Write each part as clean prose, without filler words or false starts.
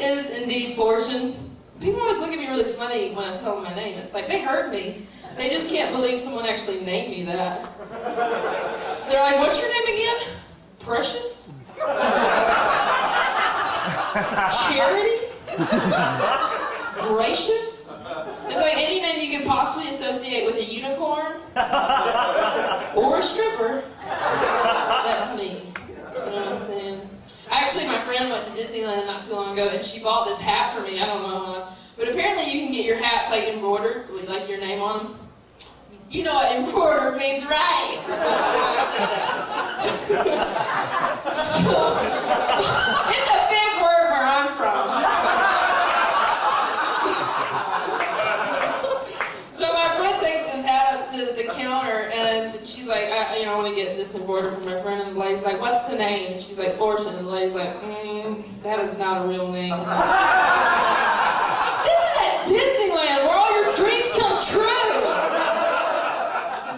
is indeed Fortune. People always look at me really funny when I tell them my name. It's like, they heard me. They just can't believe someone actually named me that. They're like, what's your name again? Precious? Charity? Gracious? It's like any name you can possibly associate with a unicorn or a stripper. That's me. You know what I'm saying? Actually, my friend went to Disneyland not too long ago, and she bought this hat for me. I don't know, but apparently you can get your hats like embroidered with like your name on them. You know what embroidered means, right? So, it's a big word where I'm from. So my friend takes this hat up to the counter, and she's like, I want to get this embroidered for my friend. And the lady's like, what's the name? And she's like, Fortune. And the lady's like, that is not a real name. This is at Disneyland, where all your dreams come true.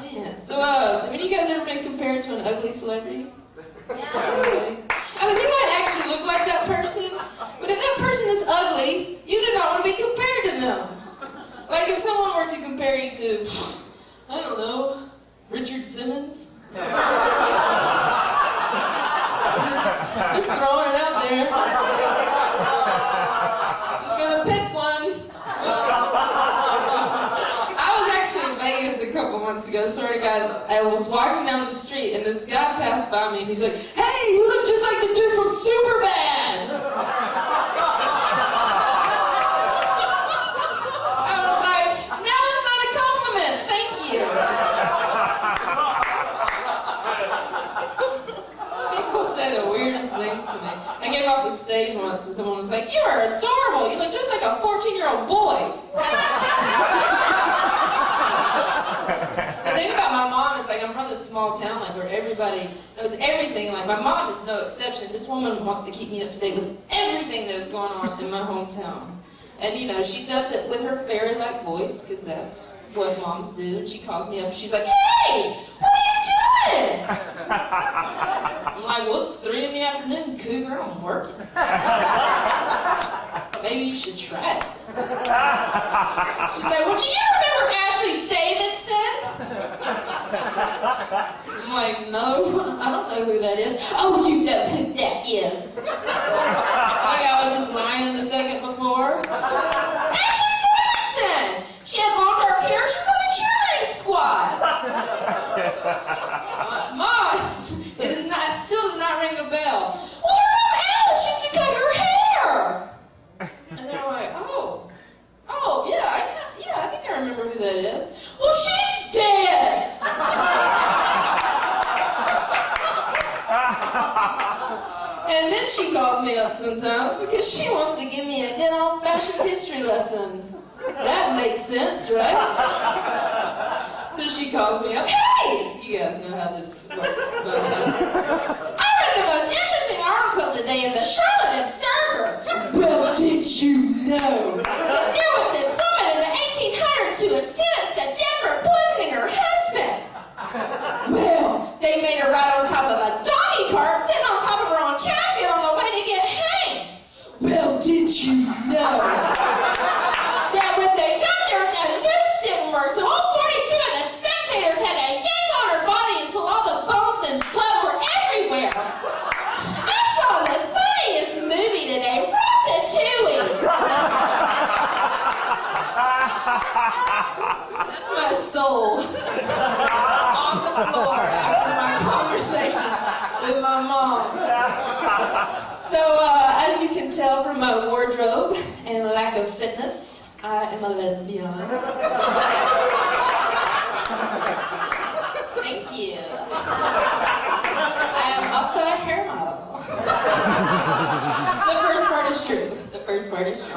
Man, so have any of you guys ever been compared to an ugly celebrity? Yeah. I mean, they might actually look like that person, but if that person is ugly, you do not want to be compared to them. Like if someone were to compare you to, I don't know, Richard Simmons. I'm just throwing it out there. Just gonna pick one. I was actually in Vegas a couple months ago, swear to God. I was walking down the street and this guy passed by me and he's like, hey, you look just like the dude from Superbad. I was like, now it's not a compliment, thank you. People say the weirdest things to me. I came off the stage once and someone was like, you are adorable. You look just like a 14-year-old boy. The thing about my mom is like I'm from this small town like where everybody knows everything. Like my mom is no exception. This woman wants to keep me up to date with everything that is going on in my hometown. And you know, she does it with her fairy-like voice because that's what moms do. And she calls me up and she's like, hey, what are you doing? I'm like, well, it's 3 in the afternoon, cougar, I'm working. Maybe you should try it. She's like, well, do you remember Ashley Davidson? I'm like, no, I don't know who that is. Oh, you know who that is. Like I was just lying the second before. Ashley Davidson! She had long dark hair, she was on the cheerleading squad. Mom, it still does not ring a bell. Well, her mom Alice used to cut her hair. And they're like, oh, yeah, I think I remember who that is. Well, she's dead! And then she calls me up sometimes because she wants to give me a good old-fashioned history lesson. That makes sense, right? So she calls me up, hey! You guys know how this works. But, I read the most interesting article today in the Charlotte Observer. Well, did you know that there was this woman in the 1800s who was sentenced to death for poisoning her husband? Well, they made her ride on top of a donkey cart, sitting on top of her own casket on the way to get hanged. Well, did you know that when they got there, the news didn't work, so all 42 of the spectators had to yank on her body until all the bones and blood were everywhere. I saw the funniest movie today, Ratatouille. That's my soul on the floor after my conversation with my mom. So, as you can tell from my wardrobe and lack of fitness, I am a lesbian. Thank you. I am also a hair model. The first part is true.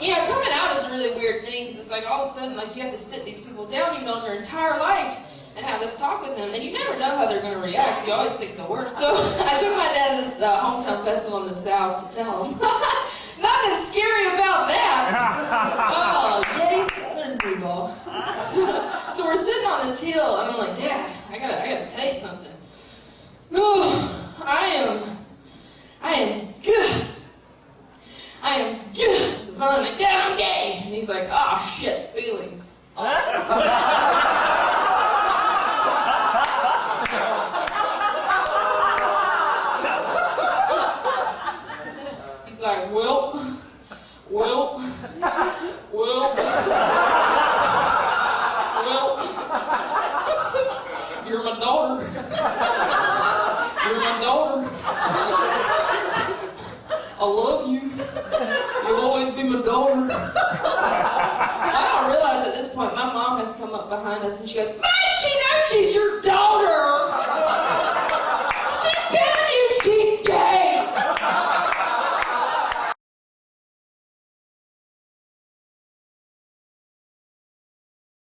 You know, coming out is a really weird thing because it's like all of a sudden, like you have to sit these people down you've known your entire life and have this talk with them, and you never know how they're going to react. You always think the worst. So I took my dad to this hometown festival in the South to tell him. Nothing scary about that. Oh, yay, Southern people. So we're sitting on this hill, and I'm like, Dad, I gotta tell you something. Oh, I am good. I I love you. You'll always be my daughter. I don't realize at this point, my mom has come up behind us and she goes, man, she knows she's your daughter.